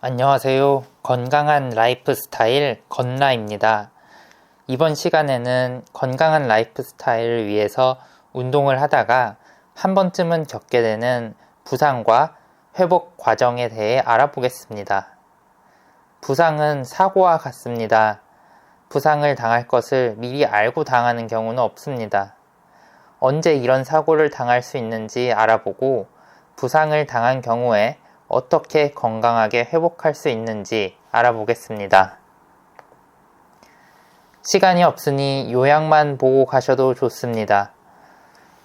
안녕하세요. 건강한 라이프 스타일 건라입니다. 이번 시간에는 건강한 라이프 스타일을 위해서 운동을 하다가 한 번쯤은 겪게 되는 부상과 회복 과정에 대해 알아보겠습니다. 부상은 사고와 같습니다. 부상을 당할 것을 미리 알고 당하는 경우는 없습니다. 언제 이런 사고를 당할 수 있는지 알아보고 부상을 당한 경우에 어떻게 건강하게 회복할 수 있는지 알아보겠습니다. 시간이 없으니 요약만 보고 가셔도 좋습니다.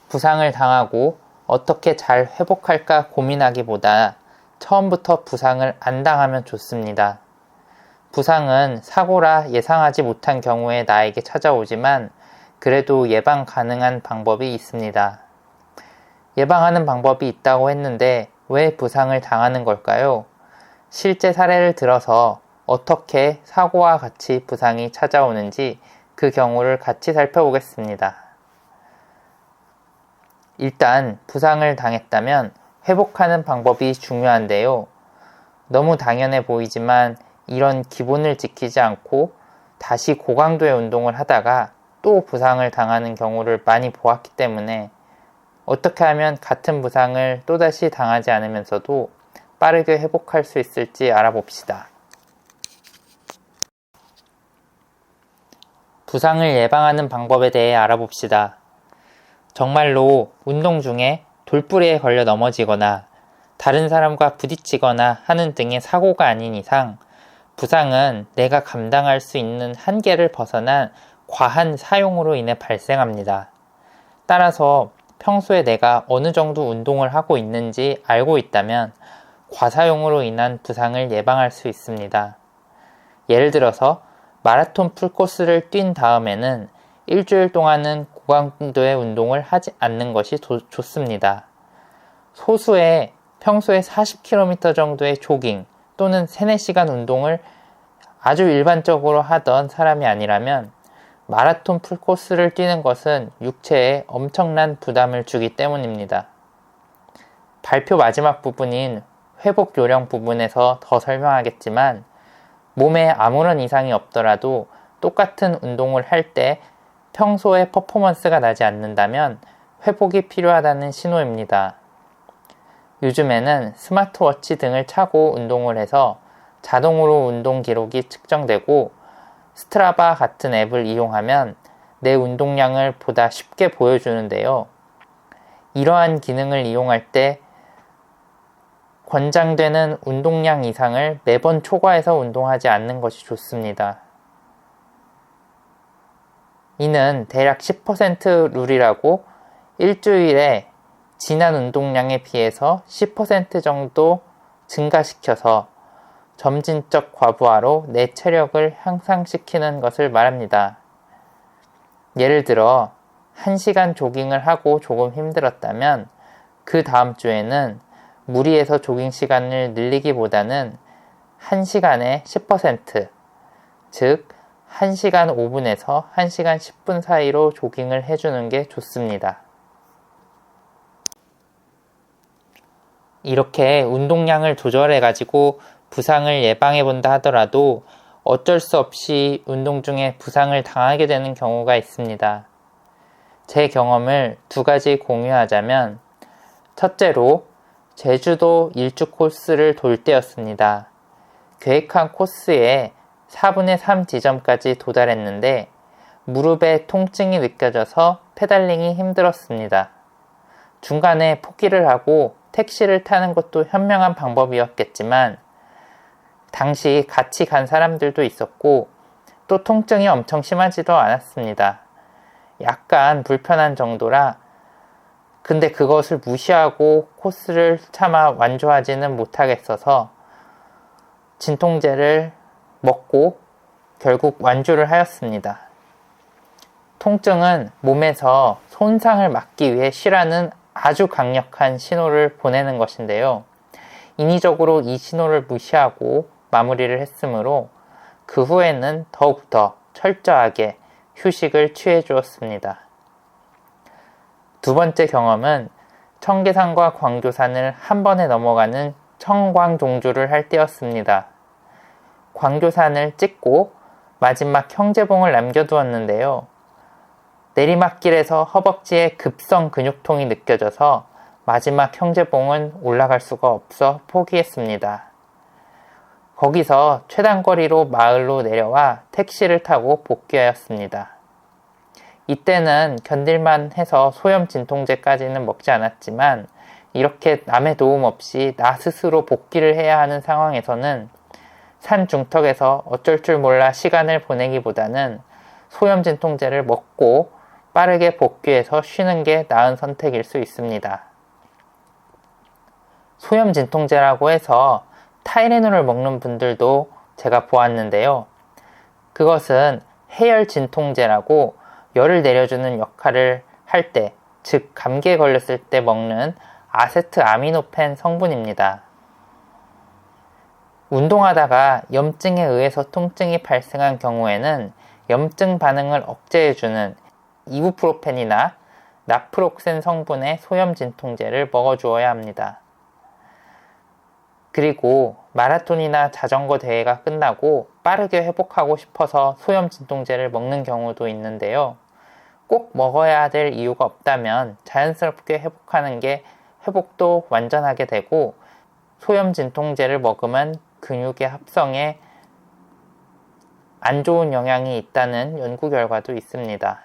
부상을 당하고 어떻게 잘 회복할까 고민하기보다 처음부터 부상을 안 당하면 좋습니다. 부상은 사고라 예상하지 못한 경우에 나에게 찾아오지만 그래도 예방 가능한 방법이 있습니다. 예방하는 방법이 있다고 했는데 왜 부상을 당하는 걸까요? 실제 사례를 들어서 어떻게 사고와 같이 부상이 찾아오는지 그 경우를 같이 살펴보겠습니다. 일단 부상을 당했다면 회복하는 방법이 중요한데요. 너무 당연해 보이지만 이런 기본을 지키지 않고 다시 고강도의 운동을 하다가 또 부상을 당하는 경우를 많이 보았기 때문에 어떻게 하면 같은 부상을 또다시 당하지 않으면서도 빠르게 회복할 수 있을지 알아봅시다. 부상을 예방하는 방법에 대해 알아봅시다. 정말로 운동 중에 돌부리에 걸려 넘어지거나 다른 사람과 부딪히거나 하는 등의 사고가 아닌 이상 부상은 내가 감당할 수 있는 한계를 벗어난 과한 사용으로 인해 발생합니다. 따라서 평소에 내가 어느 정도 운동을 하고 있는지 알고 있다면 과사용으로 인한 부상을 예방할 수 있습니다. 예를 들어서 마라톤 풀코스를 뛴 다음에는 일주일 동안은 고강도의 운동을 하지 않는 것이 좋습니다. 소수의 평소에 40km 정도의 조깅 또는 3-4시간 운동을 아주 일반적으로 하던 사람이 아니라면 마라톤 풀코스를 뛰는 것은 육체에 엄청난 부담을 주기 때문입니다. 발표 마지막 부분인 회복 요령 부분에서 더 설명하겠지만 몸에 아무런 이상이 없더라도 똑같은 운동을 할 때 평소에 퍼포먼스가 나지 않는다면 회복이 필요하다는 신호입니다. 요즘에는 스마트워치 등을 차고 운동을 해서 자동으로 운동 기록이 측정되고 스트라바 같은 앱을 이용하면 내 운동량을 보다 쉽게 보여주는데요. 이러한 기능을 이용할 때 권장되는 운동량 이상을 매번 초과해서 운동하지 않는 것이 좋습니다. 이는 대략 10% 룰이라고 일주일에 지난 운동량에 비해서 10% 정도 증가시켜서 점진적 과부하로 내 체력을 향상시키는 것을 말합니다. 예를 들어 1시간 조깅을 하고 조금 힘들었다면 그 다음 주에는 무리해서 조깅 시간을 늘리기보다는 1시간의 10%, 즉 1시간 5분에서 1시간 10분 사이로 조깅을 해주는 게 좋습니다. 이렇게 운동량을 조절해가지고 부상을 예방해본다 하더라도 어쩔 수 없이 운동 중에 부상을 당하게 되는 경우가 있습니다. 제 경험을 2가지 공유하자면 첫째로 제주도 일주 코스를 돌 때였습니다. 계획한 코스의 4분의 3 지점까지 도달했는데 무릎에 통증이 느껴져서 페달링이 힘들었습니다. 중간에 포기를 하고 택시를 타는 것도 현명한 방법이었겠지만 당시 같이 간 사람들도 있었고 또 통증이 엄청 심하지도 않았습니다. 약간 불편한 정도라 근데 그것을 무시하고 코스를 차마 완주하지는 못하겠어서 진통제를 먹고 결국 완주를 하였습니다. 통증은 몸에서 손상을 막기 위해 쉬라는 아주 강력한 신호를 보내는 것인데요. 인위적으로 이 신호를 무시하고 마무리를 했으므로 그 후에는 더욱더 철저하게 휴식을 취해 주었습니다. 2번째 경험은 청계산과 광교산을 한 번에 넘어가는 청광종주를 할 때였습니다. 광교산을 찍고 마지막 형제봉을 남겨두었는데요. 내리막길에서 허벅지에 급성 근육통이 느껴져서 마지막 형제봉은 올라갈 수가 없어 포기했습니다. 거기서 최단거리로 마을로 내려와 택시를 타고 복귀하였습니다. 이때는 견딜만 해서 소염 진통제까지는 먹지 않았지만 이렇게 남의 도움 없이 나 스스로 복귀를 해야 하는 상황에서는 산 중턱에서 어쩔 줄 몰라 시간을 보내기보다는 소염 진통제를 먹고 빠르게 복귀해서 쉬는 게 나은 선택일 수 있습니다. 소염 진통제라고 해서 타이레놀을 먹는 분들도 제가 보았는데요. 그것은 해열 진통제라고 열을 내려주는 역할을 할 때, 즉 감기에 걸렸을 때 먹는 아세트아미노펜 성분입니다. 운동하다가 염증에 의해서 통증이 발생한 경우에는 염증 반응을 억제해주는 이부프로펜이나 나프록센 성분의 소염 진통제를 먹어주어야 합니다. 그리고 마라톤이나 자전거 대회가 끝나고 빠르게 회복하고 싶어서 소염 진통제를 먹는 경우도 있는데요. 꼭 먹어야 될 이유가 없다면 자연스럽게 회복하는 게 회복도 완전하게 되고 소염 진통제를 먹으면 근육의 합성에 안 좋은 영향이 있다는 연구 결과도 있습니다.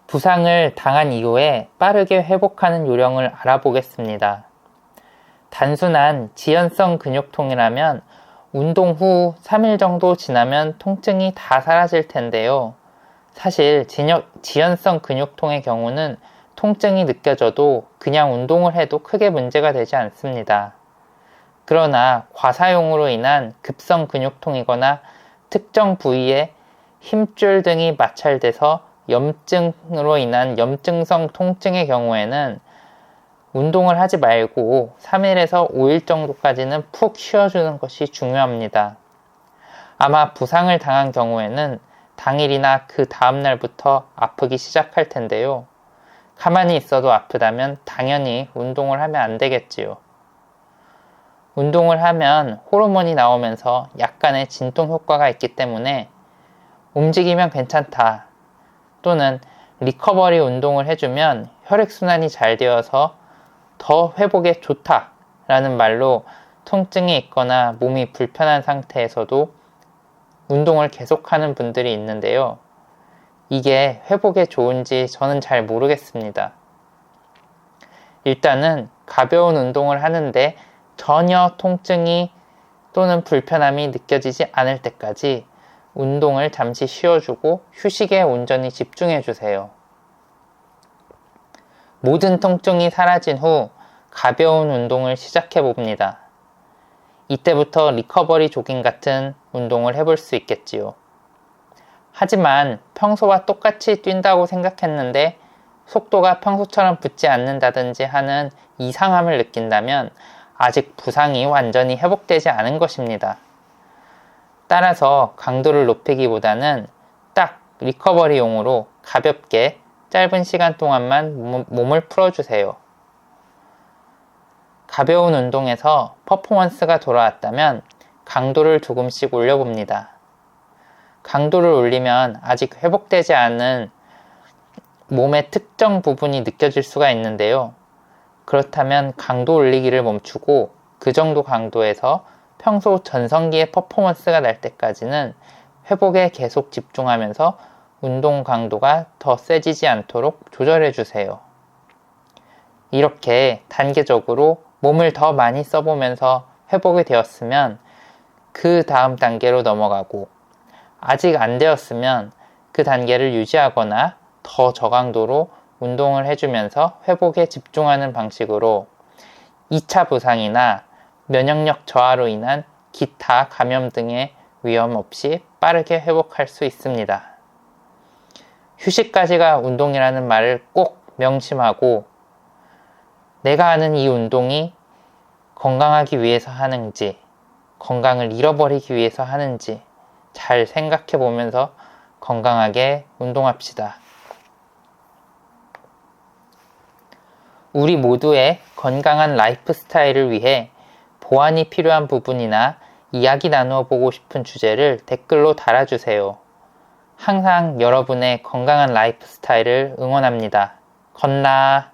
부상을 당한 이후에 빠르게 회복하는 요령을 알아보겠습니다. 단순한 지연성 근육통이라면 운동 후 3일 정도 지나면 통증이 다 사라질 텐데요. 사실 지연성 근육통의 경우는 통증이 느껴져도 그냥 운동을 해도 크게 문제가 되지 않습니다. 그러나 과사용으로 인한 급성 근육통이거나 특정 부위에 힘줄 등이 마찰돼서 염증으로 인한 염증성 통증의 경우에는 운동을 하지 말고 3일에서 5일 정도까지는 푹 쉬어주는 것이 중요합니다. 아마 부상을 당한 경우에는 당일이나 그 다음날부터 아프기 시작할 텐데요. 가만히 있어도 아프다면 당연히 운동을 하면 안 되겠지요. 운동을 하면 호르몬이 나오면서 약간의 진통 효과가 있기 때문에 움직이면 괜찮다 또는 리커버리 운동을 해주면 혈액순환이 잘 되어서 더 회복에 좋다 라는 말로 통증이 있거나 몸이 불편한 상태에서도 운동을 계속하는 분들이 있는데요. 이게 회복에 좋은지 저는 잘 모르겠습니다. 일단은 가벼운 운동을 하는데 전혀 통증이 또는 불편함이 느껴지지 않을 때까지 운동을 잠시 쉬어주고 휴식에 온전히 집중해주세요. 모든 통증이 사라진 후 가벼운 운동을 시작해봅니다. 이때부터 리커버리 조깅 같은 운동을 해볼 수 있겠지요. 하지만 평소와 똑같이 뛴다고 생각했는데 속도가 평소처럼 붙지 않는다든지 하는 이상함을 느낀다면 아직 부상이 완전히 회복되지 않은 것입니다. 따라서 강도를 높이기보다는 딱 리커버리용으로 가볍게 짧은 시간 동안만 몸을 풀어주세요. 가벼운 운동에서 퍼포먼스가 돌아왔다면 강도를 조금씩 올려봅니다. 강도를 올리면 아직 회복되지 않은 몸의 특정 부분이 느껴질 수가 있는데요. 그렇다면 강도 올리기를 멈추고 그 정도 강도에서 평소 전성기의 퍼포먼스가 날 때까지는 회복에 계속 집중하면서 운동 강도가 더 세지지 않도록 조절해 주세요. 이렇게 단계적으로 몸을 더 많이 써보면서 회복이 되었으면 그 다음 단계로 넘어가고 아직 안 되었으면 그 단계를 유지하거나 더 저강도로 운동을 해주면서 회복에 집중하는 방식으로 2차 부상이나 면역력 저하로 인한 기타 감염 등의 위험 없이 빠르게 회복할 수 있습니다. 휴식까지가 운동이라는 말을 꼭 명심하고 내가 하는 이 운동이 건강하기 위해서 하는지 건강을 잃어버리기 위해서 하는지 잘 생각해 보면서 건강하게 운동합시다. 우리 모두의 건강한 라이프 스타일을 위해 보완이 필요한 부분이나 이야기 나누어 보고 싶은 주제를 댓글로 달아주세요. 항상 여러분의 건강한 라이프 스타일을 응원합니다. 건나.